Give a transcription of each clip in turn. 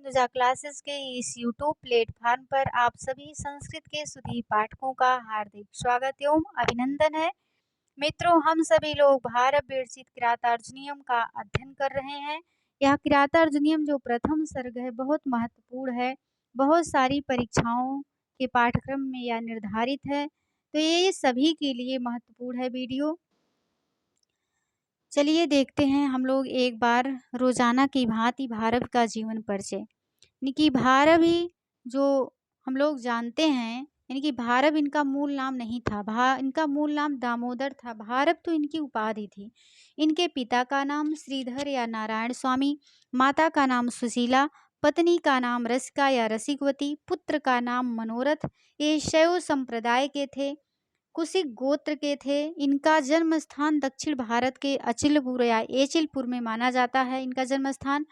Tanuja classes के इस YouTube platform पर आप सभी संस्कृत के सुधी पाठकों का हार्दिक स्वागत एवं अभिनंदन है। मित्रों, हम सभी लोग भारत विरचित किरातार्जुनीयम का अध्ययन कर रहे हैं। यह किरातार्जुनीयम जो प्रथम सर्ग है बहुत महत्वपूर्ण है। बहुत सारी परीक्षाओं के पाठ्यक्रम में यह निर्धारित है, तो ये सभी के लिए महत्वपूर्ण है वीडियो। चलिए देखते हैं हम लोग एक बार रोजाना की भांति भारत का जीवन परिचय। यानी कि भारत ही जो हम लोग जानते हैं, यानी कि भारत इनका मूल नाम नहीं था। इनका मूल नाम दामोदर था। भारत तो इनकी उपाधि थी। इनके पिता का नाम श्रीधर या नारायण स्वामी, माता का नाम सुशीला, पत्नी का नाम रसिका या रसिकवती, पुत्र का नाम मनोरथ। ये शैव संप्रदाय के थे, कुशिक गोत्र के थे। इनका जन्म स्थान दक्षिण भारत के अचिलपुर या एचिलपुर में माना जाता है इनका जन्म स्थान।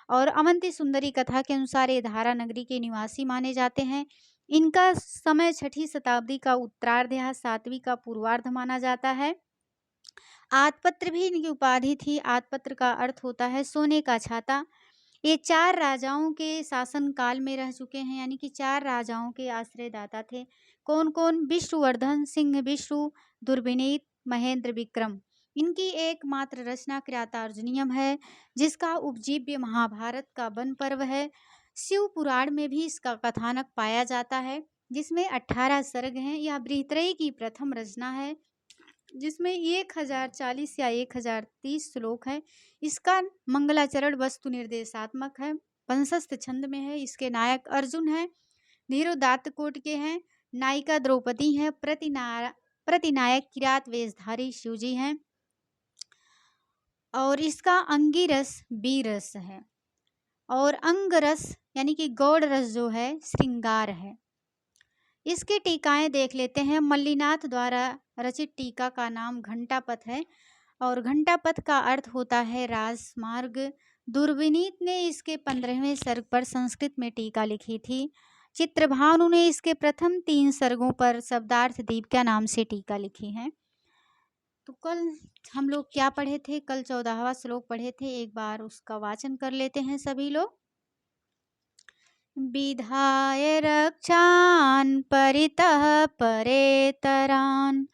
और अवंती सुंदरी कथा के अनुसार ये धारा नगरी के निवासी माने जाते हैं। इनका समय 6ठी शताब्दी का उत्तरार्ध या 7वीं का पूर्वार्ध माना जाता है। आतपत्र भी इनकी उपाधि थी। आतपत्र का अर्थ होता है सोने का छाता। ये 4 राजाओं के शासन काल में रह चुके हैं, यानी कि 4 राजाओं के आश्रयदाता थे। कौन कौन? विष्णुवर्धन, सिंह विष्णु, दुर्विनीत, महेंद्र विक्रम। इनकी एकमात्र रचना किरातार्जुनीयम है, जिसका उपजीव्य महाभारत का वन पर्व है। शिव पुराण में भी इसका कथानक पाया जाता है, जिसमें 18 सर्ग हैं। यह बृहत्रयी की प्रथम रचना है, जिसमें 1040 या 1030 श्लोक है। इसका मंगलाचरण वस्तु निर्देशात्मक है, पंचस्थ छंद में है। इसके नायक अर्जुन है, धीरोदात्त कोट के हैं, नायिका द्रौपदी है, प्रतिनायक किरात वेशधारी शिवजी हैं। और इसका अंगिरस बीरस है, और अंगरस यानी कि गौड़ रस जो है श्रृंगार है। इसकी टीकाएं देख लेते हैं। मल्लीनाथ द्वारा रचित टीका का नाम घंटापथ है, और घंटापथ का अर्थ होता है राजमार्ग। दुर्विनीत ने इसके 15वें सर्ग पर संस्कृत में टीका लिखी थी। चित्रभानु ने इसके प्रथम 3 सर्गों पर शब्दार्थ दीपिका नाम से टीका लिखी है। तो कल हम लोग क्या पढ़े थे? कल 14वां श्लोक पढ़े थे। एक बार उसका वाचन कर लेते हैं सभी लोग। विधाय रक्षान् परितः परेतरान्,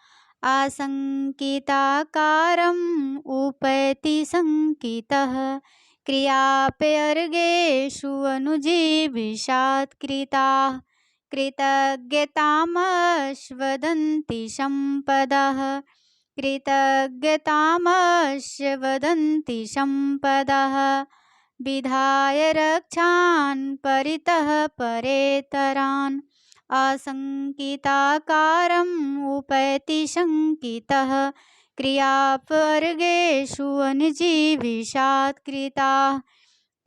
आशंकिताकारम् उपैति शंकितः, क्रियाप्यर्गेषु अनुजीविषात् कृताः, कृतज्ञतामश्वदन्ति सम्पदः, कृतज्ञतामश्वदन्ति सम्पदः। विधाय रक्षान् परितः परेतरान्, आशंकिताकारम् उपैति शंकितः, क्रियापर्गेषु अनुजीविषात् कृताः,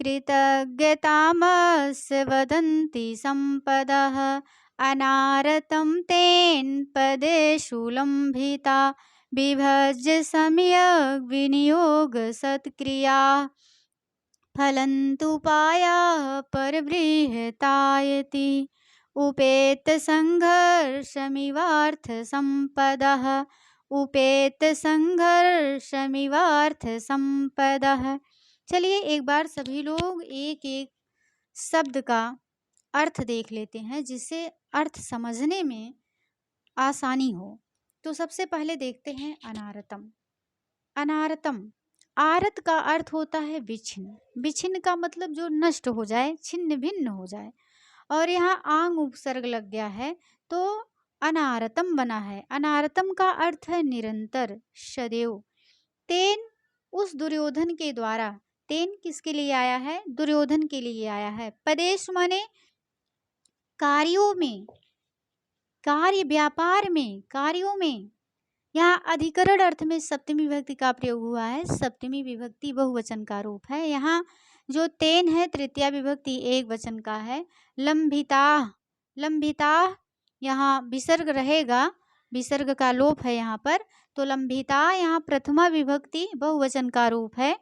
कृतज्ञतामस्य वदन्ति सम्पदः। अनारतं तेन पदेषु लम्भिता, विभज्य सम्यग् विनियोग सत्क्रिया, फलन्तुपायाः परबृहतायति, उपेत संघर्षमिवार्थ संपदः, उपेत संघर्षमिवार्थ संपदः। चलिए एक बार सभी लोग एक एक शब्द का अर्थ देख लेते हैं, जिससे अर्थ समझने में आसानी हो। तो सबसे पहले देखते हैं अनारतम। अनारतम, आरत का अर्थ होता है विच्छिन्न। विच्छिन्न का मतलब जो नष्ट हो जाए, छिन्न भिन्न हो जाए। और यहाँ आंग उपसर्ग लग गया है तो अनारतम बना है। अनारतम का अर्थ है निरंतर, सदैव। तेन, उस दुर्योधन के द्वारा। तेन किसके लिए आया है? दुर्योधन के लिए आया है। पदेश माने कार्यों में, कार्य, व्यापार में, कार्यों में। यहाँ अधिकरण अर्थ में सप्तमी विभक्ति का प्रयोग हुआ है। सप्तमी विभक्ति बहुवचन का रूप है। यहाँ जो तेन है तृतीया विभक्ति एक वचन का है। लंबिता, लंबिता यहाँ विसर्ग रहेगा, विसर्ग का लोप है यहाँ पर। तो लंबिता यहाँ प्रथमा विभक्ति बहुवचन का रूप है।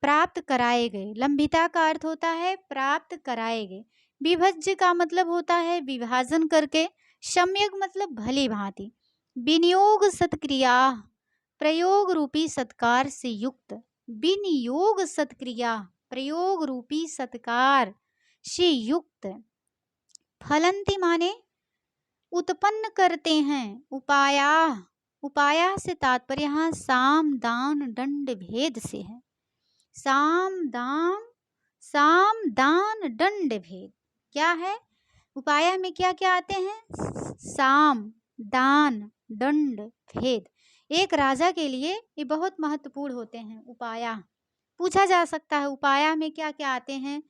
प्राप्त कराए गए, लंबिता का अर्थ होता है प्राप्त कराए गए। विभज्य का मतलब होता है विभाजन करके। सम्यक मतलब भली भांति। विनियोग सत्क्रिया, प्रयोग रूपी सत्कार से युक्त। विनियोग सत्क्रिया, प्रयोग रूपी सत्कार से युक्त। फलंती माने उत्पन्न करते हैं। उपाया, उपाया से तात्पर्य यहाँ साम दान दंड भेद से है। साम दान दंड भेद क्या है? उपाया में क्या क्या आते हैं? साम दान दंड भेद। एक राजा के लिए ये बहुत महत्वपूर्ण होते हैं उपाया। पूछा जा सकता है उपाया में क्या क्या आते हैं,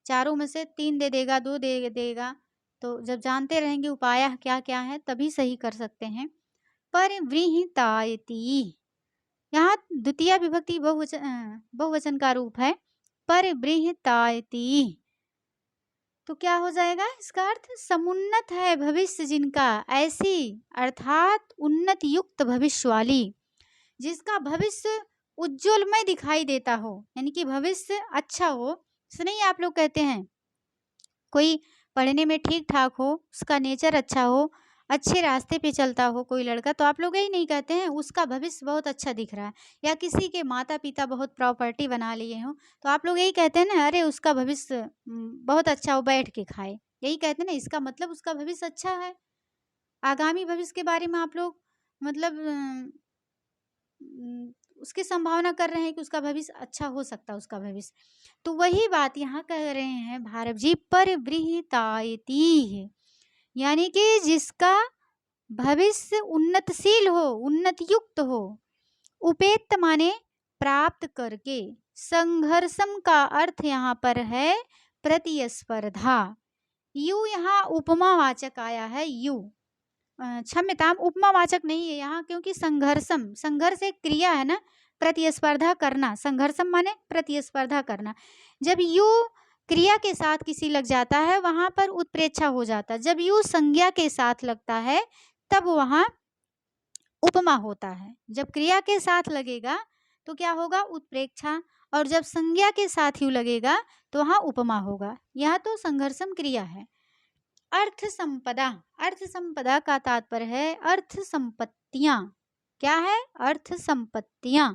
चारों में से 3 दे देगा, 2 दे देगा, तो जब जानते रहेंगे उपाया क्या क्या है तभी सही कर सकते हैं। परिवृहितायति, यहाँ द्वितीय विभक्ति बहुवचन का रूप है। परिवृहितायति तो क्या हो जाएगा? इसका अर्थ समुन्नत है भविष्य जिनका, ऐसी अर्थात उन्नत युक्त भविष्य वाली, जिसका भविष्य उज्ज्वलमय दिखाई देता हो, यानी कि भविष्य अच्छा हो। नहीं, आप लोग कहते हैं कोई पढ़ने में ठीक ठाक हो, उसका नेचर अच्छा हो, अच्छे रास्ते पे चलता हो कोई लड़का, तो आप लोग यही नहीं कहते हैं उसका भविष्य बहुत अच्छा दिख रहा है। या किसी के माता पिता बहुत प्रॉपर्टी बना लिए हो, तो आप लोग यही कहते हैं ना, अरे उसका भविष्य बहुत अच्छा हो, बैठ के खाए। यही कहते हैं ना, इसका मतलब उसका भविष्य अच्छा है। आगामी भविष्य के बारे में आप लोग मतलब उसकी संभावना कर रहे हैं कि उसका भविष्य अच्छा हो सकता है उसका भविष्य। तो वही बात यहाँ कह रहे हैं भारत जी, परिवृहितायति, यानी कि जिसका भविष्य उन्नतशील हो, उन्नत युक्त हो। उपेत माने प्राप्त करके। संघर्षम का अर्थ यहाँ पर है प्रतिस्पर्धा। यू यहाँ उपमावाचक आया है, यू क्षम्यताम उपमावाचक नहीं है यहाँ, क्योंकि संघर्षम, संघर्ष एक क्रिया है ना, प्रतिस्पर्धा करना। संघर्षम माने प्रतिस्पर्धा करना। जब यू क्रिया के साथ किसी लग जाता है वहां पर उत्प्रेक्षा हो जाता है। जब यू संज्ञा के साथ लगता है तब वहां उपमा होता है। जब क्रिया के साथ लगेगा तो क्या होगा? उत्प्रेक्षा। और जब संज्ञा के साथ यू लगेगा तो वहां उपमा होगा। यह तो संघर्षम क्रिया है। अर्थ संपदा, अर्थ संपदा का तात्पर्य है अर्थ संपत्तियां। क्या है? अर्थ संपत्तियां।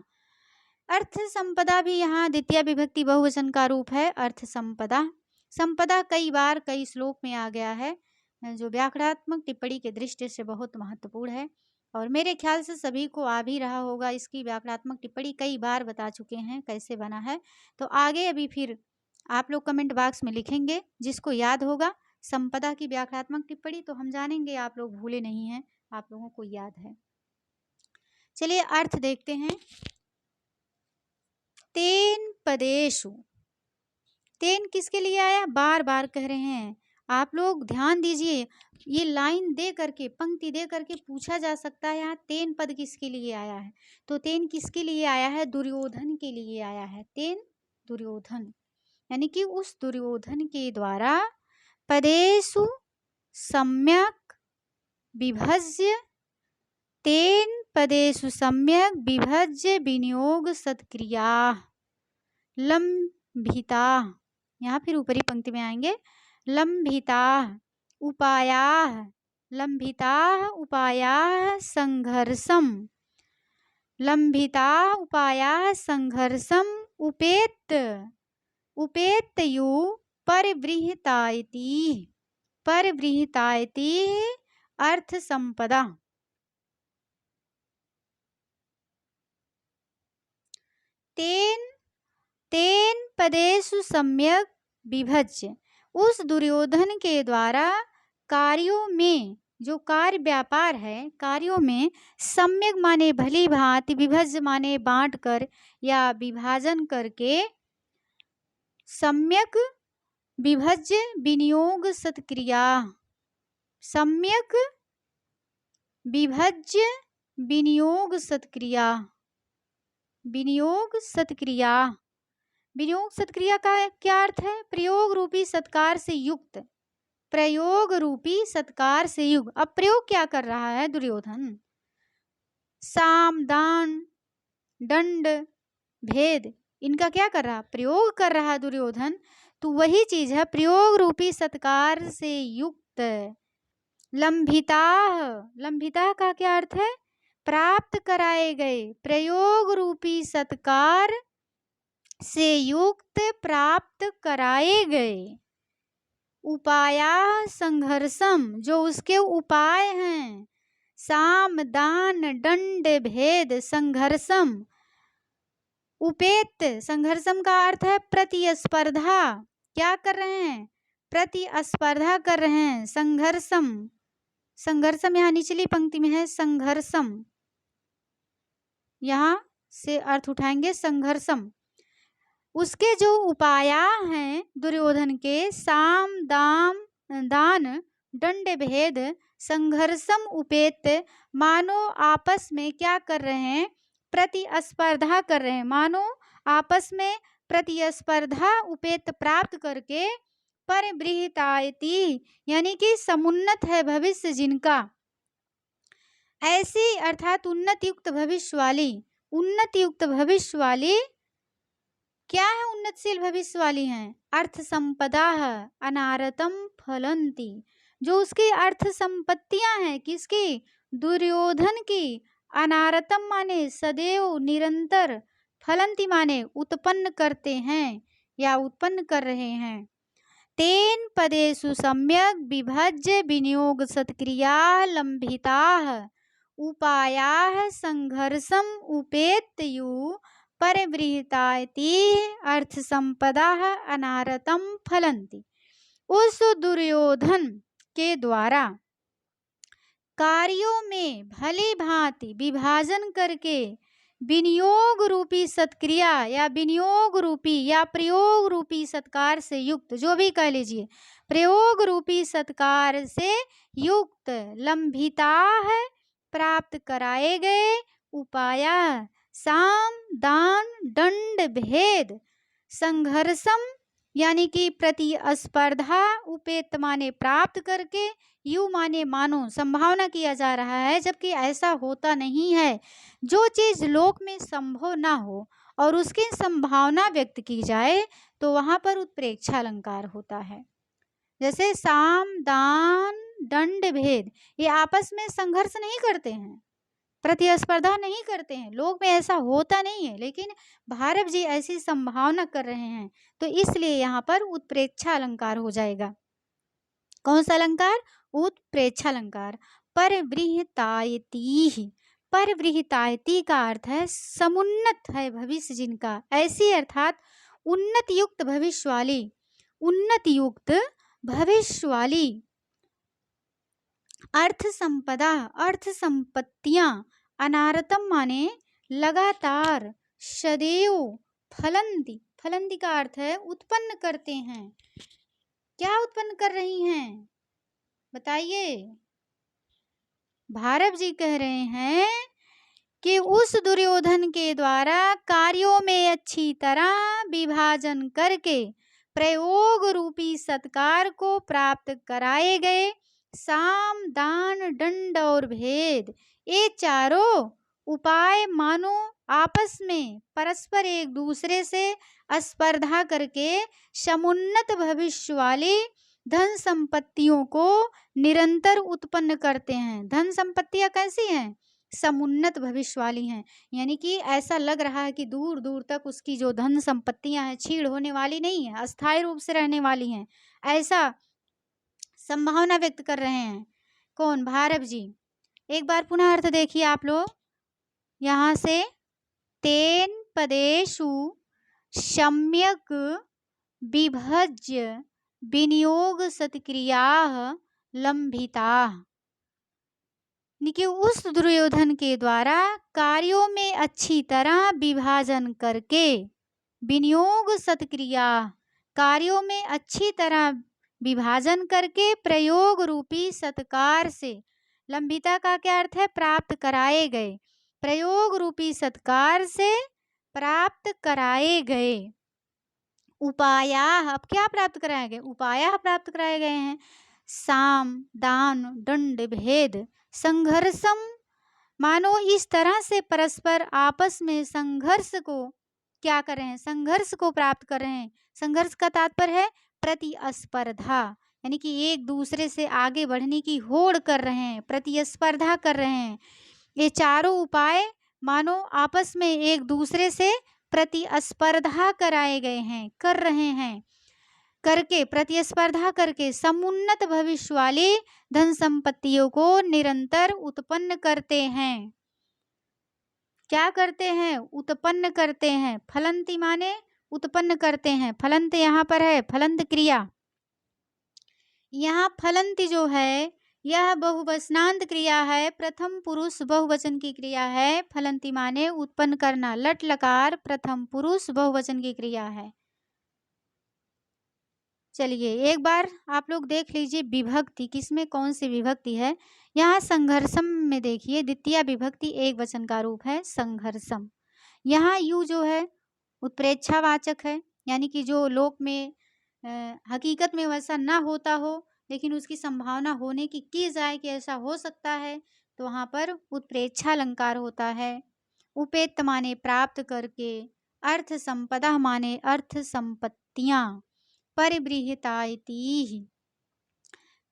अर्थ संपदा भी यहाँ द्वितीय विभक्ति बहुवचन का रूप है। अर्थ संपदा, संपदा कई बार कई श्लोक में आ गया है, जो व्याकरणात्मक टिप्पणी के दृष्टि से बहुत महत्वपूर्ण है। और मेरे ख्याल से सभी को आ भी रहा होगा, इसकी व्याकरणात्मक टिप्पणी कई बार बता चुके हैं कैसे बना है। तो आगे अभी फिर आप लोग कमेंट बॉक्स में लिखेंगे, जिसको याद होगा संपदा की व्याकरणात्मक टिप्पणी, तो हम जानेंगे आप लोग भूले नहीं हैं, आप लोगों को याद है। चलिए अर्थ देखते हैं। तेन पदेषु, तेन किसके लिए आया? बार बार कह रहे हैं, आप लोग ध्यान दीजिए। ये लाइन दे करके, पंक्ति दे करके पूछा जा सकता है यहाँ तेन पद किसके लिए आया है। तो तेन किसके लिए आया है? दुर्योधन के लिए आया है। तेन दुर्योधन, यानी कि उस दुर्योधन के द्वारा पदेषु सम्यक विभज्य, तेन पदेषु सम्यक विभज्य विनियोग सत्क्रिया लंभिता। यहाँ फिर ऊपरी पंक्ति में आएंगे, लंभिता उपाया, लंभिता उपाया संघर्षम, लंभिता उपाया संघर्षम उपेत, उपेतयु परिवृहितायति, परिवृहितायति अर्थ संपदा। तेन, तेन पदेषु सम्यक विभज्य, उस दुर्योधन के द्वारा कार्यों में, जो कार्य व्यापार है कार्यों में, सम्यक माने भली भांति, विभज्य माने बांट कर या विभाजन करके, सम्यक विभज्य विनियोग सत्क्रिया, सम्यक विभज्य विनियोग सत्क्रिया, विनियोग सत्क्रिया। विनियोग सत्क्रिया का क्या अर्थ है? प्रयोग रूपी सत्कार से युक्त, प्रयोग रूपी सत्कार से युक्त। अब प्रयोग क्या कर रहा है दुर्योधन? साम दान दंड भेद, इनका क्या कर रहा? प्रयोग कर रहा है दुर्योधन। तो वही चीज है, प्रयोग रूपी सत्कार से युक्त। लंभिता, लंभिता का क्या अर्थ है? प्राप्त कराए गए, प्रयोग रूपी सत्कार से युक्त प्राप्त कराए गए। उपाया संघर्षम, जो उसके उपाय हैं, साम दान दंड भेद संघर्षम, उपेत, संघर्षम का अर्थ है प्रतिस्पर्धा, क्या कर रहे हैं, प्रतिस्पर्धा कर रहे हैं, संघर्षम, संघर्षम यहाँ निचली पंक्ति में है संघर्षम, यहाँ से अर्थ उठाएंगे संघर्षम, उसके जो उपाया हैं दुर्योधन के, साम दाम दान दंड भेद संघर्षम उपेत, मानो आपस में क्या कर रहे हैं, प्रतिस्पर्धा कर रहे हैं, मानो आपस में प्रतिस्पर्धा उपेत प्राप्त करके, परिबृहितायति यानी कि समुन्नत है भविष्य जिनका, ऐसी अर्थात उन्नत युक्त भविष्य वाली, उन्नत युक्त भविष्य वाली क्या है, उन्नतशील भविष्य वाली हैं, अर्थ संपदा अनारतम फलंती, जो उसकी अर्थ संपत्तियां हैं, किसकी, दुर्योधन की, अनारतम माने सदैव निरंतर, फलंती माने उत्पन्न करते हैं या उत्पन्न कर रहे हैं, तेन पदेषु सम्यक विभज्य विनियोग सत्क्रिया लंबिता उपाया संघर्षम उपेत्यु परिबृहितायति अर्थ संपदा अनारतम फलंती, उस दुर्योधन के द्वारा कार्यों में भली भांति विभाजन करके विनियोग रूपी सत्क्रिया या विनियोग रूपी या प्रयोग रूपी सत्कार से युक्त, जो भी कह लीजिए, प्रयोग रूपी सत्कार से युक्त लंबिता है प्राप्त कराए गए उपाया, साम दान दंड भेद संघर्षम यानी कि प्रतिस्पर्धा, उपेत माने प्राप्त करके, यू माने मानो, संभावना किया जा रहा है, जबकि ऐसा होता नहीं है, जो चीज लोक में संभव ना हो और उसकी संभावना व्यक्त की जाए तो वहां पर उत्प्रेक्षा अलंकार होता है। जैसे साम दान दंड भेद, ये आपस में संघर्ष नहीं करते हैं, प्रतिस्पर्धा नहीं करते हैं, लोग में ऐसा होता नहीं है, लेकिन भारत जी ऐसी संभावना कर रहे हैं, तो इसलिए यहाँ पर उत्प्रेक्षा अलंकार हो जाएगा। कौन सा अलंकार, उत्प्रेक्षा अलंकार। परवृहतायति, परवृहतायति का अर्थ है समुन्नत है भविष्य जिनका, ऐसी अर्थात उन्नत युक्त भविष्य वाली, उन्नत युक्त भविष्य वाली, अर्थ संपदा, अर्थ संपत्तियां, अनारतम माने लगातार, सदैव, फलंती, फलंती का अर्थ है उत्पन्न करते हैं, क्या उत्पन्न कर रही हैं बताइए। भारत जी कह रहे हैं कि उस दुर्योधन के द्वारा कार्यों में अच्छी तरह विभाजन करके प्रयोग रूपी सत्कार को प्राप्त कराए गए साम दान दंड और भेद, ये चारों उपाय मानो आपस में परस्पर एक दूसरे से स्पर्धा करके समुन्नत भविष्य वाली धन संपत्तियों को निरंतर उत्पन्न करते हैं। धन संपत्तियां कैसी हैं, समुन्नत भविष्य वाली हैं, यानी कि ऐसा लग रहा है कि दूर दूर तक उसकी जो धन संपत्तियां हैं छीड़ होने वाली नहीं है, अस्थायी रूप से रहने वाली हैं, ऐसा संभावना व्यक्त कर रहे हैं। कौन, भारत जी। एक बार पुनः अर्थ देखिए आप लोग, यहाँ से तेन पदेषु सम्यक विभज्य विनियोग सत्क्रिया लंबिता, कि उस दुर्योधन के द्वारा कार्यों में अच्छी तरह विभाजन करके, विनियोग सत्क्रिया कार्यों में अच्छी तरह विभाजन करके प्रयोग रूपी सत्कार से, लंबिता का क्या अर्थ है, प्राप्त कराए गए, प्रयोग रूपी सत्कार से प्राप्त कराए गए उपाया, अब क्या प्राप्त कराए गए, उपाया प्राप्त कराए गए हैं, साम दान दंड भेद संघर्षम, मानो इस तरह से परस्पर आपस में संघर्ष को क्या कर रहे हैं, संघर्ष को प्राप्त कर रहे हैं। संघर्ष का तात्पर्य है प्रतिस्पर्धा, यानी कि एक दूसरे से आगे बढ़ने की होड़ कर रहे हैं, प्रतिस्पर्धा कर रहे हैं। ये चारों उपाय मानो आपस में एक दूसरे से प्रतिस्पर्धा कराए गए हैं, कर रहे हैं, करके, प्रतिस्पर्धा करके समुन्नत भविष्य वाली धन संपत्तियों को निरंतर उत्पन्न करते हैं। क्या करते हैं? उत्पन्न करते हैं। फलंती माने उत्पन्न करते हैं। फलंत यहाँ पर है, फलंत क्रिया। यहाँ फलंती जो है यह बहुवचनांत क्रिया है, प्रथम पुरुष बहुवचन की क्रिया है। फलंती माने उत्पन्न करना, लट लकार प्रथम पुरुष बहुवचन की क्रिया है। चलिए एक बार आप लोग देख लीजिए विभक्ति किसमें कौन सी विभक्ति है। यहाँ संघर्षम में देखिए द्वितीय विभक्ति एक वचन का रूप है संघर्षम। यहाँ यू जो है उत्प्रेक्षावाचक है, यानी कि जो लोक में हकीकत में वैसा ना होता हो लेकिन उसकी संभावना होने की जाए कि ऐसा हो सकता है, तो वहाँ पर उत्प्रेक्षा अलंकार होता है। उपेत्त माने प्राप्त करके, अर्थ संपदा माने अर्थ संपत्तियाँ। परिबृहितायति,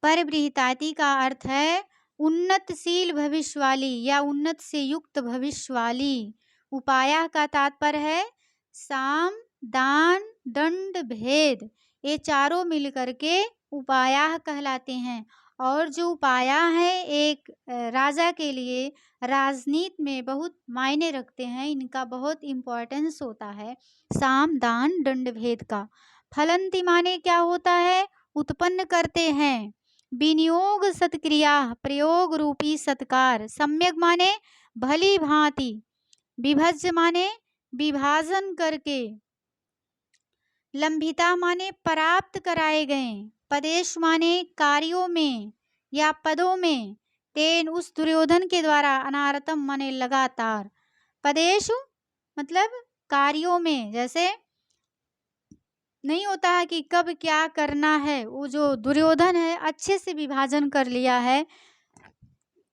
परिबृहितायति का अर्थ है उन्नतशील भविष्य वाली या उन्नत से युक्त भविष्य वाली। उपाया का तात्पर्य है साम दान दंड भेद, ये चारों मिलकर के उपाया कहलाते हैं। और जो उपाया है एक राजा के लिए राजनीति में बहुत मायने रखते हैं, इनका बहुत इम्पोर्टेंस होता है साम दान दंड भेद का। फलंती माने क्या होता है? उत्पन्न करते हैं। विनियोग सत्क्रिया प्रयोग रूपी सत्कार। सम्यक माने भली भांति। विभज्य माने विभाजन करके। लंबिता माने प्राप्त कराए गए। पदेश माने कार्यों में या पदों में। तेन उस दुर्योधन के द्वारा, अनारतम माने लगातार। पदेश मतलब कार्यों में, जैसे नहीं होता है कि कब क्या करना है, वो जो दुर्योधन है अच्छे से विभाजन कर लिया है।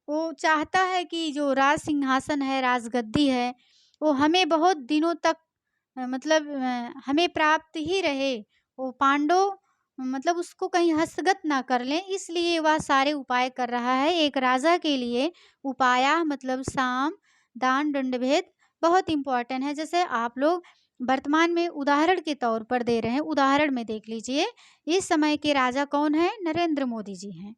वो चाहता है कि जो राज सिंहासन है, राजगद्दी है, वो हमें बहुत दिनों तक मतलब हमें प्राप्त ही रहे। वो पांडव मतलब उसको कहीं हस्तगत ना कर लें, इसलिए वह सारे उपाय कर रहा है। एक राजा के लिए उपाया मतलब साम दान दंड भेद बहुत इम्पोर्टेंट है। जैसे आप लोग वर्तमान में उदाहरण के तौर पर दे रहे हैं, उदाहरण में देख लीजिए इस समय के राजा कौन है? नरेंद्र मोदी जी हैं।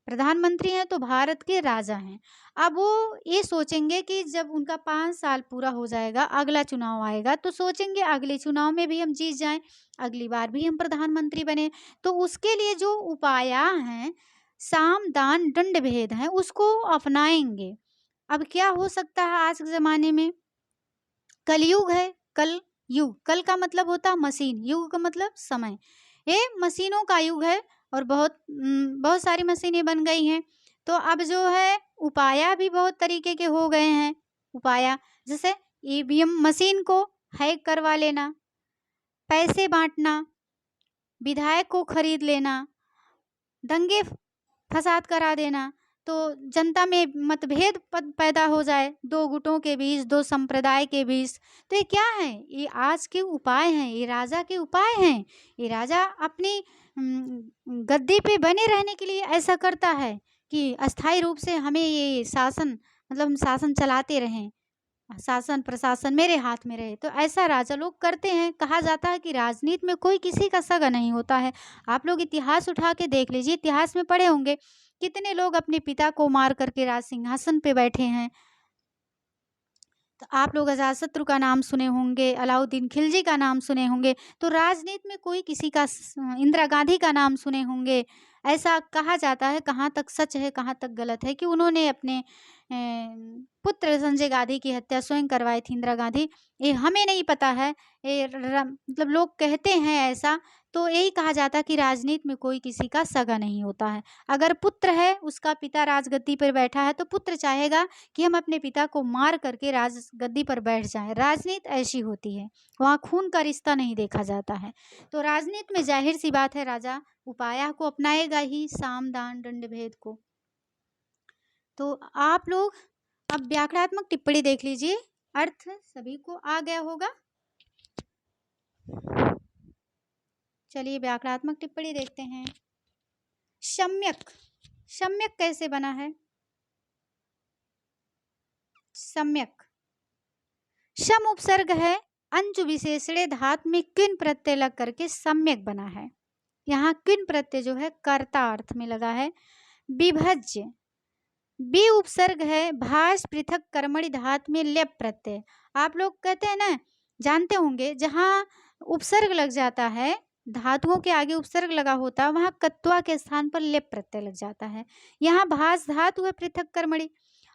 प्रधानमंत्री हैं तो भारत के राजा हैं। अब वो ये सोचेंगे कि जब उनका 5 साल पूरा हो जाएगा, अगला चुनाव आएगा, तो सोचेंगे अगले चुनाव में भी हम जीत जाएं, अगली बार भी हम प्रधानमंत्री बने। तो उसके लिए जो उपाय हैं साम दान दंड भेद हैं उसको अपनाएंगे। अब क्या हो सकता है आज के ज़माने में? कलयुग है, कल युग, कल का मतलब होता है मशीन, युग का मतलब समय। ये मशीनों का युग है और बहुत सारी मशीनें बन गई हैं। तो अब जो है उपाया भी बहुत तरीके के हो गए हैं। उपाया जैसे ईवीएम मशीन को हैक करवा लेना, पैसे बांटना, विधायक को खरीद लेना, दंगे फसाद करा देना, तो जनता में मतभेद पैदा हो जाए, दो गुटों के बीच, दो संप्रदाय के बीच। तो ये क्या है? ये आज के उपाय हैं, ये राजा के उपाय हैं। ये राजा अपनी गद्दी पे बने रहने के लिए ऐसा करता है कि अस्थायी रूप से हमें ये शासन मतलब हम शासन चलाते रहें, शासन प्रशासन मेरे हाथ में रहे। तो ऐसा राजा लोग करते हैं। कहा जाता है कि राजनीति में कोई किसी का सगा नहीं होता है। आप लोग इतिहास उठा के देख लीजिए, इतिहास में पढ़े होंगे कितने लोग अपने पिता को मार करके राज सिंहासन पे बैठे हैं। तो आप लोग अजातशत्रु का नाम सुने होंगे, अलाउद्दीन खिलजी का नाम सुने होंगे। तो राजनीति में कोई किसी का, इंदिरा गांधी का नाम सुने होंगे। ऐसा कहा जाता है, कहाँ तक सच है कहाँ तक गलत है, कि उन्होंने अपने पुत्र संजय गांधी की हत्या स्वयं करवाई थी, इंदिरा गांधी। ये हमें नहीं पता है, ये मतलब लोग कहते हैं ऐसा। तो यही कहा जाता है कि राजनीति में कोई किसी का सगा नहीं होता है। अगर पुत्र है, उसका पिता राजगद्दी पर बैठा है, तो पुत्र चाहेगा कि हम अपने पिता को मार करके राजगद्दी पर बैठ जाएं। राजनीति ऐसी होती है, वहाँ खून का रिश्ता नहीं देखा जाता है। तो राजनीति में जाहिर सी बात है राजा उपाया को अपनाएगा ही, साम दान दंड भेद को। तो आप लोग अब व्याकरणात्मक टिप्पणी देख लीजिए, अर्थ सभी को आ गया होगा। चलिए व्याकरणात्मक टिप्पणी देखते हैं। सम्यक, सम्यक कैसे बना है? सम्यक सम उपसर्ग है, अंचु विशेषणे धातु में किन प्रत्यय लग करके सम्यक बना है। यहाँ क्विन प्रत्यय जो है कर्ता अर्थ में लगा है। विभज्य, बी उपसर्ग है, भाष पृथक कर्मणि धातु में लेप प्रत्यय। आप लोग कहते हैं ना, जानते होंगे, जहाँ उपसर्ग लग जाता है, धातुओं के आगे उपसर्ग लगा होता है, वहाँ कत्वा के स्थान पर लेप प्रत्यय लग जाता है। यहाँ भाष धातु है पृथक कर्मणि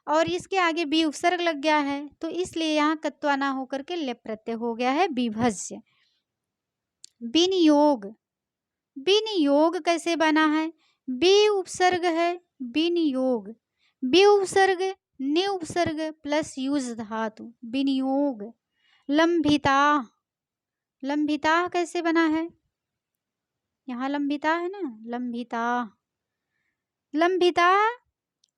और इसके आगे बी उपसर्ग लग गया है, तो इसलिए यहाँ कत्वा ना होकर के लेप प्रत्यय हो गया है विभज्य। विनियोग, विनियोग कैसे बना है? बी उपसर्ग है, विनियोग, बी उपसर्ग नि उपसर्ग प्लस यूज धातु, विनियोग। लंबिता, लंबिता कैसे बना है? यहाँ लंबिता है ना, लंबिता, लंबिता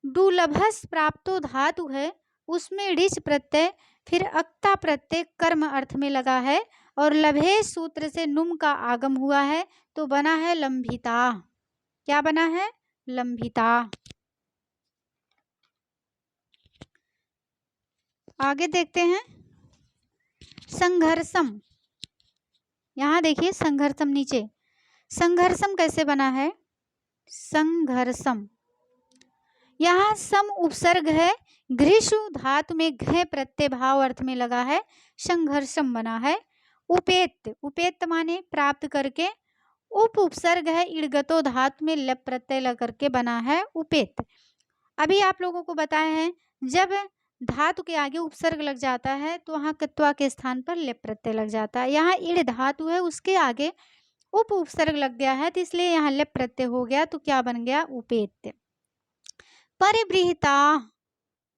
डुलभस प्राप्तो धातु है, उसमें ऋच प्रत्यय फिर अक्ता प्रत्यय कर्म अर्थ में लगा है और लभे सूत्र से नुम का आगम हुआ है, तो बना है लंबिता। क्या बना है? लंबिता। आगे देखते हैं संघर्षम। यहाँ देखिए संघर्षम नीचे, संघर्षम कैसे बना है? संघर्षम, यहाँ सम उपसर्ग है, घृषु धातु में घ प्रत्यय भाव अर्थ में लगा है, संघर्षम बना है। उपेत, उपेत माने प्राप्त करके, उप उपसर्ग है, इड़गतो धातु में लप प्रत्यय लग करके बना है उपेत। अभी आप लोगों को बताए हैं, जब धातु के आगे उपसर्ग लग जाता है तो वहाँ कत्वा के स्थान पर लेप प्रत्यय लग जाता है। यहाँ इड़ धातु है, उसके आगे उप उपसर्ग लग गया है, तो इसलिए यहाँ लेप प्रत्यय हो गया, तो क्या बन गया? उपेत। परिवृहिता,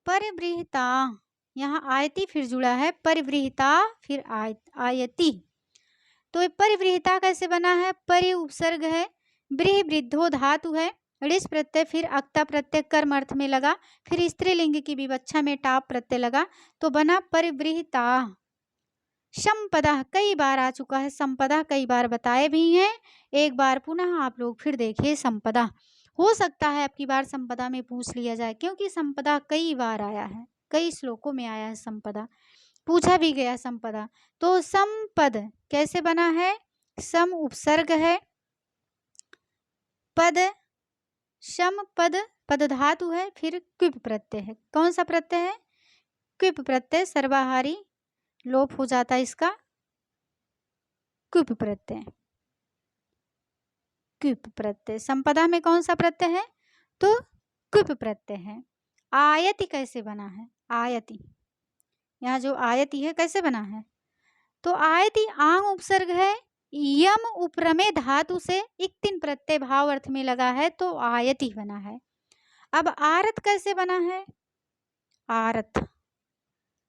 परिवृहिता, यहाँ आयति फिर जुड़ा है, परिवृहिता फिर आयति, तो परिवृहिता कैसे बना है? परि उपसर्ग है, वृह वृद्धो धातु है, ऋष प्रत्यय फिर अक्ता प्रत्यय कर्म अर्थ में लगा, फिर स्त्रीलिंग की विवक्षा में टाप प्रत्यय लगा, तो बना परिवृहिता। संपदा कई बार आ चुका है, संपदा कई बार बताए भी हैं, एक बार पुनः आप लोग फिर देखिए संपदा। हो सकता है आपकी बार संपदा में पूछ लिया जाए, क्योंकि संपदा कई बार आया है, कई श्लोकों में आया है संपदा, पूछा भी गया संपदा। तो संपद कैसे बना है? सम उपसर्ग है, पद, सम पद, पद धातु है, फिर क्विप प्रत्यय है। कौन सा प्रत्यय है? क्विप प्रत्यय, सर्वाहारी लोप हो जाता है इसका, क्विप प्रत्यय, क्विप प्रत्यय। संपदा में कौन सा प्रत्यय है? तो क्विप प्रत्यय है। आयति कैसे बना है? आयति, यहाँ जो आयति है कैसे बना है? तो आयति आंग उपसर्ग है, यम उपरमे धातु से इक्तिन प्रत्यय भाव अर्थ में लगा है, तो आयति बना है। अब आरत कैसे बना है? आरत,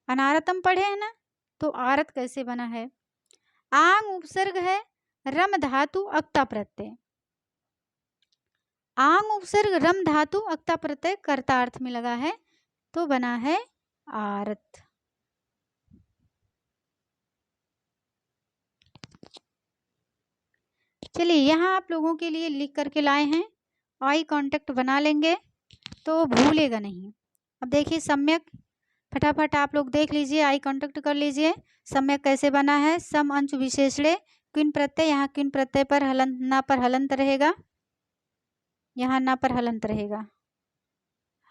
अनारतम पढ़े हैं ना, तो आरत कैसे बना है? आंग उपसर्ग है, रम धातु अक्ता प्रत्यय, आंग उपसर्ग रम धातु अक्ता प्रत्यय कर्ता अर्थ में लगा है, तो बना है आरत। चलिए यहाँ आप लोगों के लिए लिख करके लाए हैं, आई कांटेक्ट बना लेंगे तो भूलेगा नहीं। अब देखिए सम्यक, फटाफट आप लोग देख लीजिए, आई कांटेक्ट कर लीजिए। सम्यक कैसे बना है? सम अंश विशेषणे क्विन प्रत्यय, यहाँ क्विन प्रत्यय पर हलंत, ना पर हलंत रहेगा, यहाँ ना पर हलंत रहेगा,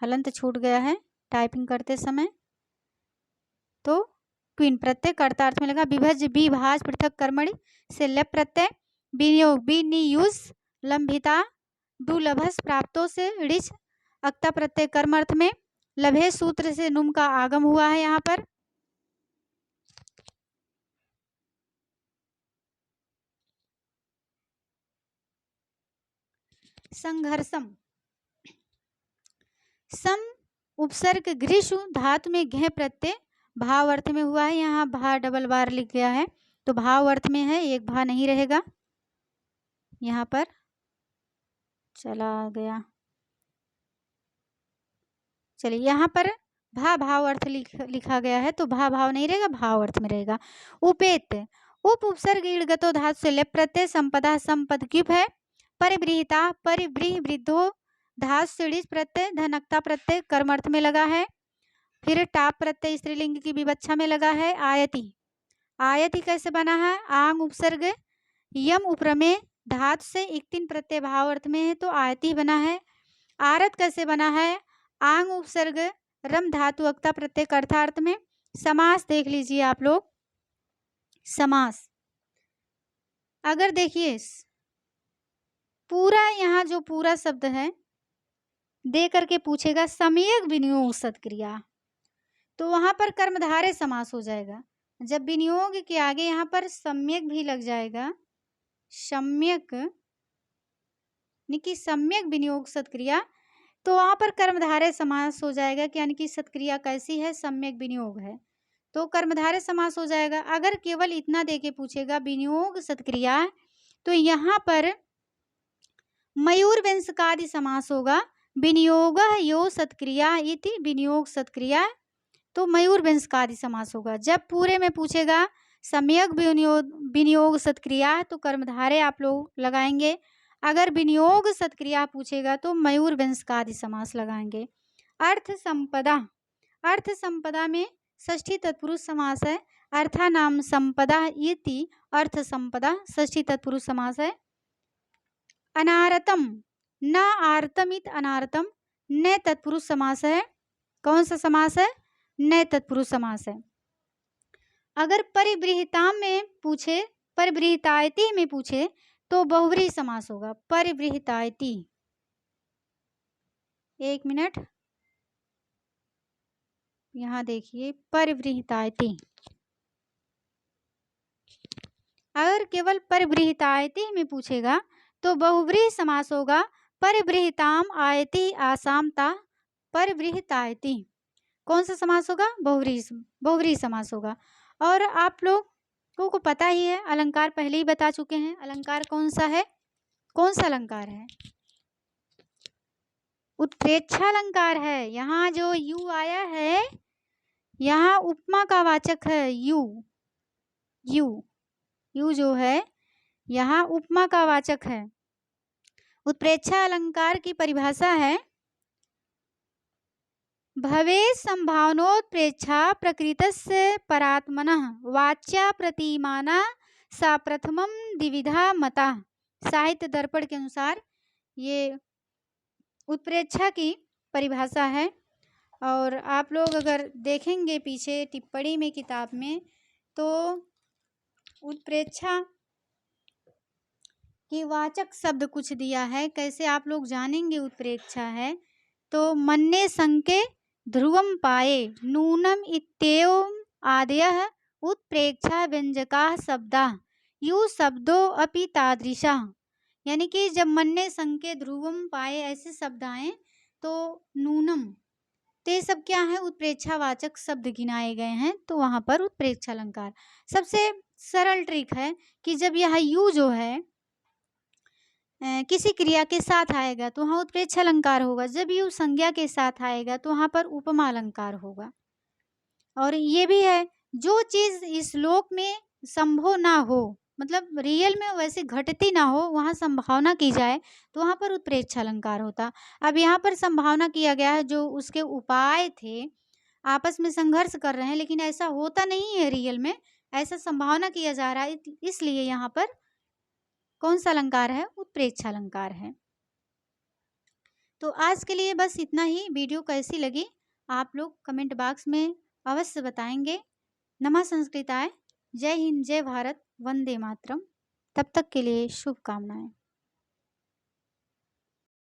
हलंत छूट गया है टाइपिंग करते समय, तो क्विन प्रत्यय कर्ता अर्थ में लगा। विभज्य बी भाज पृथक कर्मणि से लेप प्रत्यय, विनियोग बी नियुज, लंबिता दुलभस प्राप्तों से ऋच अक्ता प्रत्यय कर्म अर्थ में, लभे सूत्र से नुम का आगम हुआ है यहाँ पर। संघर्षम, सम उपसर्ग ग्रीषु धातु में घे प्रत्यय भाव अर्थ में हुआ है, यहाँ भा डबल बार लिख गया है, तो भाव अर्थ में है, एक भा नहीं रहेगा, यहाँ पर चला गया। चलिए यहाँ पर भा भाव अर्थ लिखा गया है, तो भा भाव नहीं रहेगा, भाव अर्थ में रहेगा। उपेत, उप उपसर्ग इड़गतो धातु से लेप प्रत्यय, संपदा संपद क्युप है। परिवृहिता परिवृह वृद्धो धातु से ऋच प्रत्यय धनकता प्रत्यय कर्म अर्थ में लगा है, फिर टाप प्रत्यय स्त्रीलिंग की विवक्षा में लगा है। आयति, आयति कैसे बना है? आंग उपसर्ग यम उपरमे धातु से इक्तिन प्रत्यय भाव अर्थ में है तो आयति बना है। आरत कैसे बना है? आंग उपसर्ग रम धातु अक्ता प्रत्यय कर्तार्थ में। समास देख लीजिए आप लोग। समास अगर देखिए पूरा यहाँ जो पूरा शब्द है दे करके पूछेगा सम्यक विनियोग सत्क्रिया, तो वहां पर कर्मधारय समास हो जाएगा। जब विनियोग के आगे यहाँ पर सम्यक भी लग जाएगा, सम्यक यानी कि सम्यक विनियोग सत्क्रिया, तो वहां पर कर्मधारय समास हो जाएगा कि यानी कि सत्क्रिया कैसी है? सम्यक विनियोग है, तो कर्मधारय समास हो जाएगा। अगर केवल इतना देके पूछेगा विनियोग सत्क्रिया, तो यहाँ पर मयूर वंशकादि समास होगा। विनियोग यो सत्क्रिया इति विनियोग सत्क्रिया, तो मयूर वंशकादि समास होगा। जब पूरे में पूछेगा सम्यक विनियोग सत्क्रिया, तो कर्मधारय आप लोग लगाएंगे। अगर विनियोग सत्क्रिया पूछेगा तो मयूर वंशकादि समास लगाएंगे। अर्थ संपदा, अर्थ संपदा में षष्ठी तत्पुरुष समास है। अर्थानाम संपदा इति अर्थ संपदा षष्ठी तत्पुरुष समास है। अनारतम न आरतमित अनारतम न तत्पुरुष समास है। कौन सा समास है? न तत्पुरुष समास है। अगर परिवृहिताम में पूछे, परिवृहितायति में पूछे तो बहुव्रीहि समास होगा। परिवृहितायति, एक मिनट यहाँ देखिए, परिवृहितायति। अगर केवल परिवृहितायति में पूछेगा तो बहुव्रीहि समास होगा। परिवृहिताम आयति आसामता परिवृहितायति। कौन सा समास होगा? बहुव्रीहि समास होगा। और आप लोगों को पता ही है, अलंकार पहले ही बता चुके हैं। अलंकार कौन सा है? कौन सा अलंकार है? उत्प्रेक्षा अलंकार है। यहाँ जो यू आया है, यहाँ उपमा का वाचक है यू। यू जो है यहाँ उपमा का वाचक है। उत्प्रेक्षा अलंकार की परिभाषा है भवेत् संभावनोत्प्रेक्षा प्रकृतस्य परात्मनः वाच्या प्रतिमाना सा प्रथमम द्विविधा मता। साहित्य दर्पण के अनुसार ये उत्प्रेक्षा की परिभाषा है। और आप लोग अगर देखेंगे पीछे टिप्पणी में किताब में, तो उत्प्रेक्षा की वाचक शब्द कुछ दिया है। कैसे आप लोग जानेंगे उत्प्रेक्षा है? तो मन्ने संके ध्रुवम पाए नूनम इत्येवम् आदयः उत्प्रेक्षा व्यंजकाः शब्दाः यू शब्दो अपि तादृशः। यानी कि जब मन्ने संके ध्रुवम पाए ऐसे शब्द आए तो नूनम, ते सब क्या है? उत्प्रेक्षावाचक शब्द गिनाए गए हैं, तो वहां पर उत्प्रेक्षा अलंकार। सबसे सरल ट्रिक है कि जब यह यू जो है किसी क्रिया के साथ आएगा तो वहाँ उत्प्रेक्षा अलंकार होगा। जब यू संज्ञा के साथ आएगा तो वहाँ पर उपमा अलंकार होगा। और ये भी है, जो चीज इस लोक में संभव ना हो, मतलब रियल में वैसे घटती ना हो, वहाँ संभावना की जाए तो वहाँ पर उत्प्रेक्षा अलंकार होता। अब यहाँ पर संभावना किया गया है, जो उसके उपाय थे आपस में संघर्ष कर रहे हैं, लेकिन ऐसा होता नहीं है रियल में, ऐसा संभावना किया जा रहा है, इसलिए यहाँ पर कौन सा अलंकार है? उत्प्रेक्षा अलंकार है। तो आज के लिए बस इतना ही। वीडियो कैसी लगी आप लोग कमेंट बॉक्स में अवश्य बताएंगे। नमः संस्कृताय। जय हिंद, जय भारत, वंदे मातरम। तब तक के लिए शुभकामनाएं।